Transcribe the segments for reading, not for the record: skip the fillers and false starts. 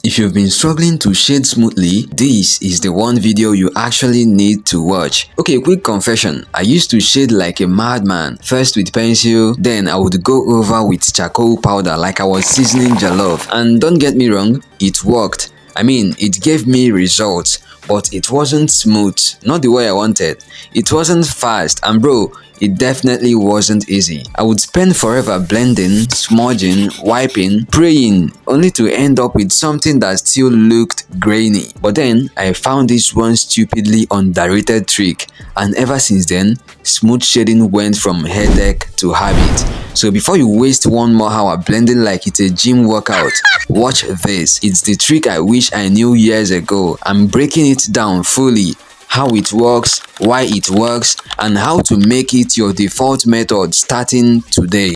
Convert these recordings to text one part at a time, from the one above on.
If you've been struggling to shade smoothly, this is the one video you actually need to watch. Okay, quick confession. I used to shade like a madman. First with pencil, then I would go over with charcoal powder like I was seasoning jollof. And don't get me wrong, it worked. I mean, it gave me results, but it wasn't smooth, not the way I wanted. It wasn't fast, and bro, it definitely wasn't easy. I would spend forever blending, smudging, wiping, praying, only to end up with something that still looked grainy. But then, I found this one stupidly underrated trick, and ever since then, smooth shading went from headache to habit. So before you waste one more hour blending like it's a gym workout, watch this. It's the trick I wish I knew years ago. I'm breaking it down fully. How it works, why it works, and how to make it your default method starting today.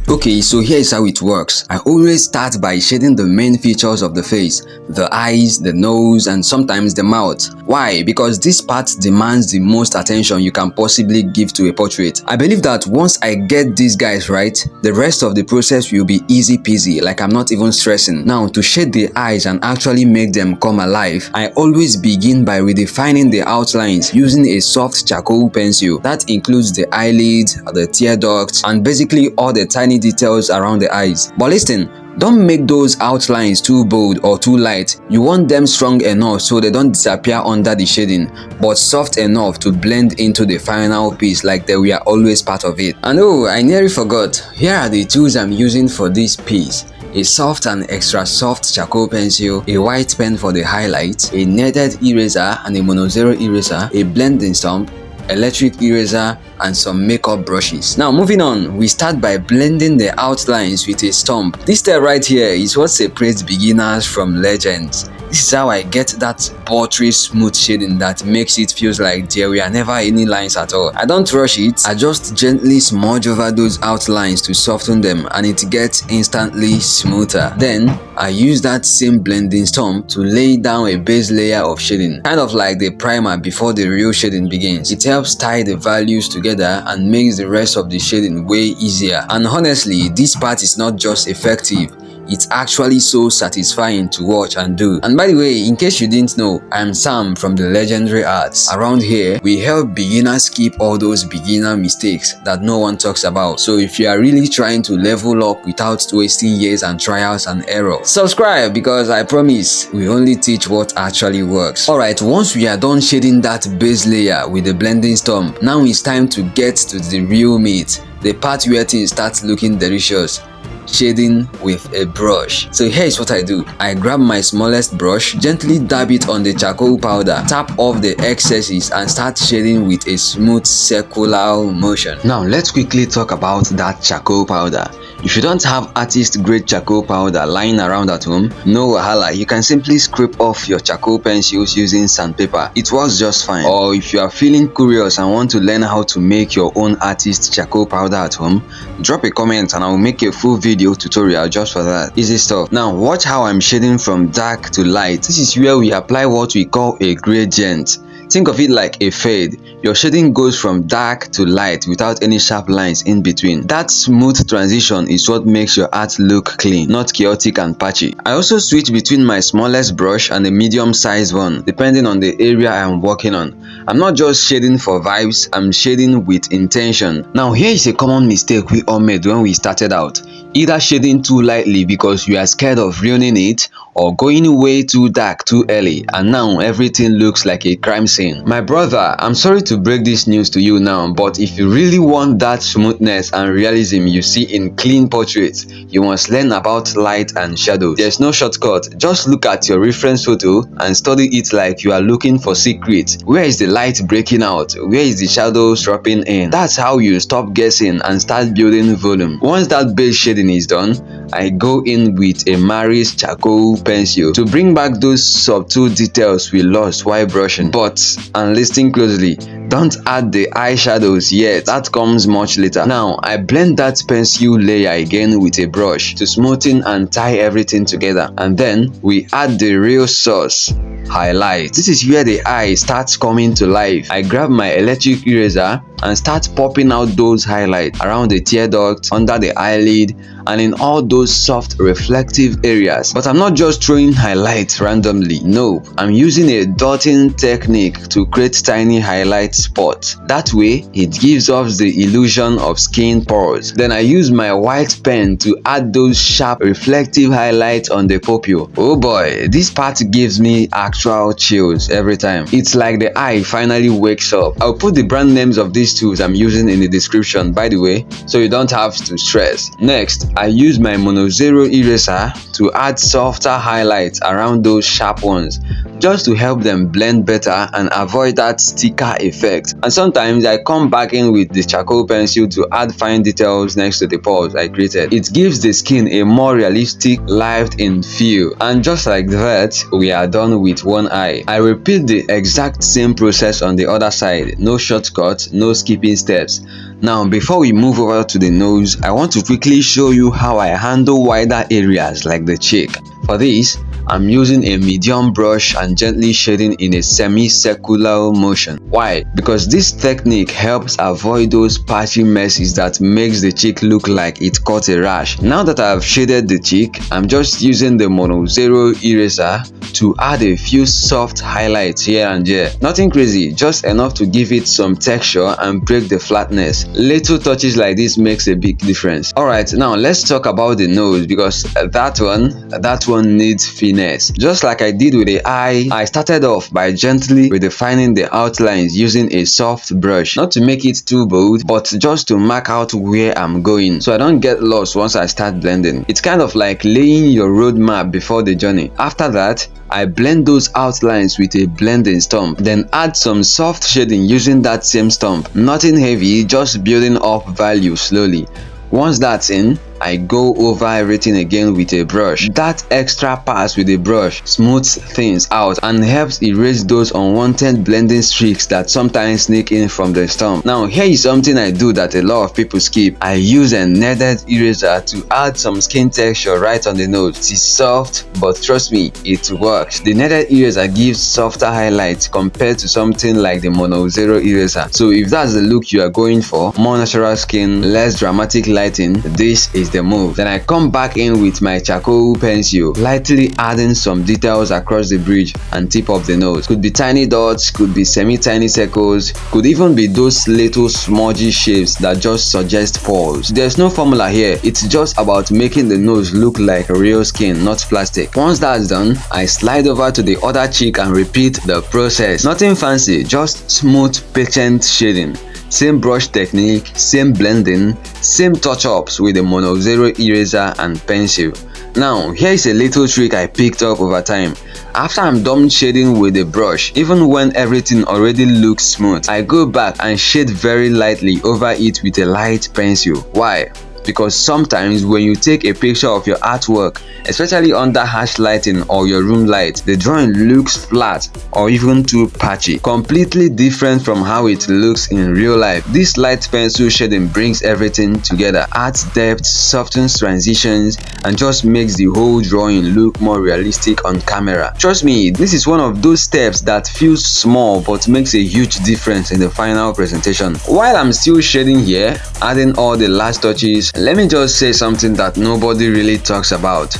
Okay, so here's how it works. I always start by shading the main features of the face, the eyes, the nose, and sometimes the mouth. Why? Because this part demands the most attention you can possibly give to a portrait. I believe that once I get these guys right, the rest of the process will be easy peasy, like I'm not even stressing. Now, to shade the eyes and actually make them come alive, I always begin by redefining the outlines using a soft charcoal pencil. That includes the eyelids, the tear ducts, and basically all the tiny details around the eyes. But listen, don't make those outlines too bold or too light. You want them strong enough so they don't disappear under the shading, but soft enough to blend into the final piece like they were always part of it. And oh, I nearly forgot. Here are the tools I'm using for this piece. A soft and extra soft charcoal pencil, a white pen for the highlights, a kneaded eraser and a monozero eraser, a blending stump, electric eraser, and some makeup brushes. Now moving on, we start by blending the outlines with a stump. This step right here is what separates beginners from legends. This is how I get that buttery smooth shading that makes it feels like there were never any lines at all. I don't rush it, I just gently smudge over those outlines to soften them and it gets instantly smoother. Then I use that same blending stump to lay down a base layer of shading, kind of like the primer before the real shading begins. It helps tie the values together and makes the rest of the shading way easier. And honestly, this part is not just effective, it's actually so satisfying to watch and do. And by the way, in case you didn't know, I'm Sam from the Legendary Arts. Around here, we help beginners skip all those beginner mistakes that no one talks about. So if you are really trying to level up without wasting years and trials and errors, subscribe, because I promise we only teach what actually works. Alright, once we are done shading that base layer with the blending stump, now it's time to get to the real meat, the part where things start looking delicious. Shading with a brush. So here's what I do. I grab my smallest brush, gently dab it on the charcoal powder, tap off the excesses and start shading with a smooth circular motion. Now let's quickly talk about that charcoal powder. If you don't have artist grade charcoal powder lying around at home, no wahala, you can simply scrape off your charcoal pencils using sandpaper. It works just fine. Or if you are feeling curious and want to learn how to make your own artist charcoal powder at home, drop a comment and I will make a full video tutorial just for that. Easy stuff. Now watch how I'm shading from dark to light. This is where we apply what we call a gradient. Think of it like a fade. Your shading goes from dark to light without any sharp lines in between. That smooth transition is what makes your art look clean, not chaotic and patchy. I also switch between my smallest brush and a medium-sized one, depending on the area I am working on. I'm not just shading for vibes, I'm shading with intention. Now here is a common mistake we all made when we started out. Either shading too lightly because you are scared of ruining it, or going way too dark too early, and now everything looks like a crime scene. My brother, I'm sorry to break this news to you now, but if you really want that smoothness and realism you see in clean portraits, you must learn about light and shadows. There's no shortcut. Just look at your reference photo and study it like you are looking for secrets. Where is the light breaking out? Where is the shadows dropping in? That's how you stop guessing and start building volume. Once that base shading is done, I go in with a Maris charcoal pencil to bring back those subtle details we lost while brushing. But, and listen closely, Don't add the eyeshadows yet, that comes much later. Now, I blend that pencil layer again with a brush to smoothen and tie everything together. And then we add the real sauce, highlight. This is where the eye starts coming to life. I grab my electric eraser and start popping out those highlights around the tear duct, under the eyelid, and in all those soft reflective areas. But I'm not just throwing highlights randomly. No, I'm using a dotting technique to create tiny highlight spots. That way, it gives off the illusion of skin pores. Then I use my white pen to add those sharp reflective highlights on the pupil. Oh boy, this part gives me actual chills every time. It's like the eye finally wakes up. I'll put the brand names of these tools I'm using in the description, by the way, so you don't have to stress. Next, I use my mono zero eraser to add softer highlights around those sharp ones, just to help them blend better and avoid that sticker effect. And sometimes I come back in with the charcoal pencil to add fine details next to the pores I created. It gives the skin a more realistic, lived-in feel. And just like that, we are done with one eye. I repeat the exact same process on the other side. No shortcuts, no skipping steps. Now, before we move over to the nose, I want to quickly show you how I handle wider areas like the cheek. For this, I'm using a medium brush and gently shading in a semi-circular motion. Why? Because this technique helps avoid those patchy messes that makes the cheek look like it caught a rash. Now that I've shaded the cheek, I'm just using the mono zero eraser to add a few soft highlights here and there. Nothing crazy, just enough to give it some texture and break the flatness. Little touches like this makes a big difference. Alright, now let's talk about the nose, because that one needs finesse. Just like I did with the eye, I started off by gently redefining the outlines using a soft brush. Not to make it too bold, but just to mark out where I'm going, so I don't get lost once I start blending. It's kind of like laying your roadmap before the journey. After that, I blend those outlines with a blending stump, then add some soft shading using that same stump. Nothing heavy, just building up value slowly. Once that's in, I go over everything again with a brush. That extra pass with a brush smooths things out and helps erase those unwanted blending streaks that sometimes sneak in from the stump. Now, here is something I do that a lot of people skip. I use a kneaded eraser to add some skin texture right on the nose. It's soft, but trust me, it works. The kneaded eraser gives softer highlights compared to something like the mono zero eraser. So if that's the look you are going for, more natural skin, less dramatic lighting, this is the move. Then I come back in with my charcoal pencil, lightly adding some details across the bridge and tip of the nose. Could be tiny dots, could be semi-tiny circles, could even be those little smudgy shapes that just suggest pores. There's no formula here, it's just about making the nose look like real skin, not plastic. Once that's done, I slide over to the other cheek and repeat the process. Nothing fancy, just smooth, patient shading. Same brush technique, same blending, same touch-ups with the mono zero eraser and pencil. Now, here is a little trick I picked up over time. After I'm done shading with the brush, even when everything already looks smooth, I go back and shade very lightly over it with a light pencil. Why? Because sometimes when you take a picture of your artwork, especially under harsh lighting or your room light, the drawing looks flat or even too patchy, completely different from how it looks in real life. This light pencil shading brings everything together, adds depth, softens transitions, and just makes the whole drawing look more realistic on camera. Trust me, this is one of those steps that feels small but makes a huge difference in the final presentation. While I'm still shading here, adding all the last touches, let me just say something that nobody really talks about.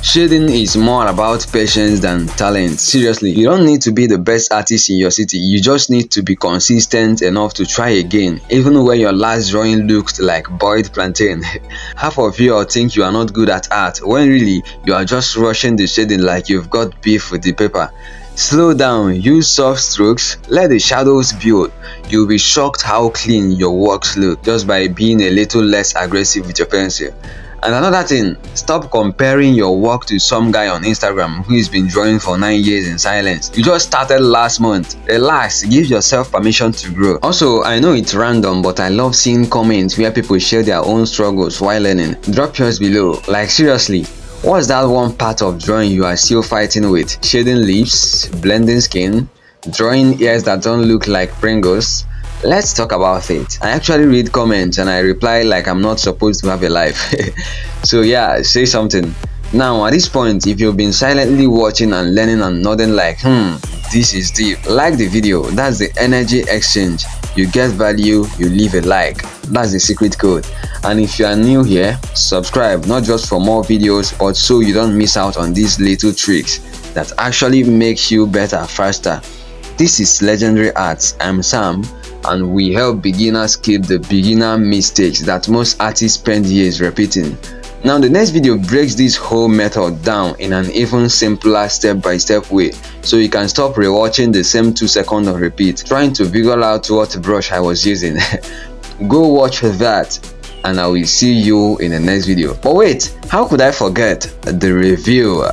Shading is more about patience than talent. Seriously, you don't need to be the best artist in your city, you just need to be consistent enough to try again, even when your last drawing looked like boiled plantain. Half of you all think you are not good at art, when really you are just rushing the shading like you've got beef with the paper. Slow down, use soft strokes, let the shadows build. You'll be shocked how clean your works look just by being a little less aggressive with your pencil. And another thing, stop comparing your work to some guy on Instagram who's been drawing for 9 years in silence. You just started last month. Relax, give yourself permission to grow. Also, I know it's random, but I love seeing comments where people share their own struggles while learning. Drop yours below. Like seriously, what's that one part of drawing you are still fighting with? Shading lips, blending skin, Drawing ears that don't look like Pringles? Let's talk about it. I actually read comments and I reply like I'm not supposed to have a life. So yeah, say something. Now at this point, if you've been silently watching and learning and nodding like this is deep, like the video. That's the energy exchange. You get value, you leave a like. That's the secret code. And if you are new here, subscribe, not just for more videos, but so you don't miss out on these little tricks that actually make you better faster. This is Legendary Arts. I'm Sam, and we help beginners keep the beginner mistakes that most artists spend years repeating. Now the next video breaks this whole method down in an even simpler step-by-step way, so you can stop rewatching the same 2 seconds of repeat trying to figure out what brush I was using. Go watch that and I will see you in the next video. But wait, how could I forget the review?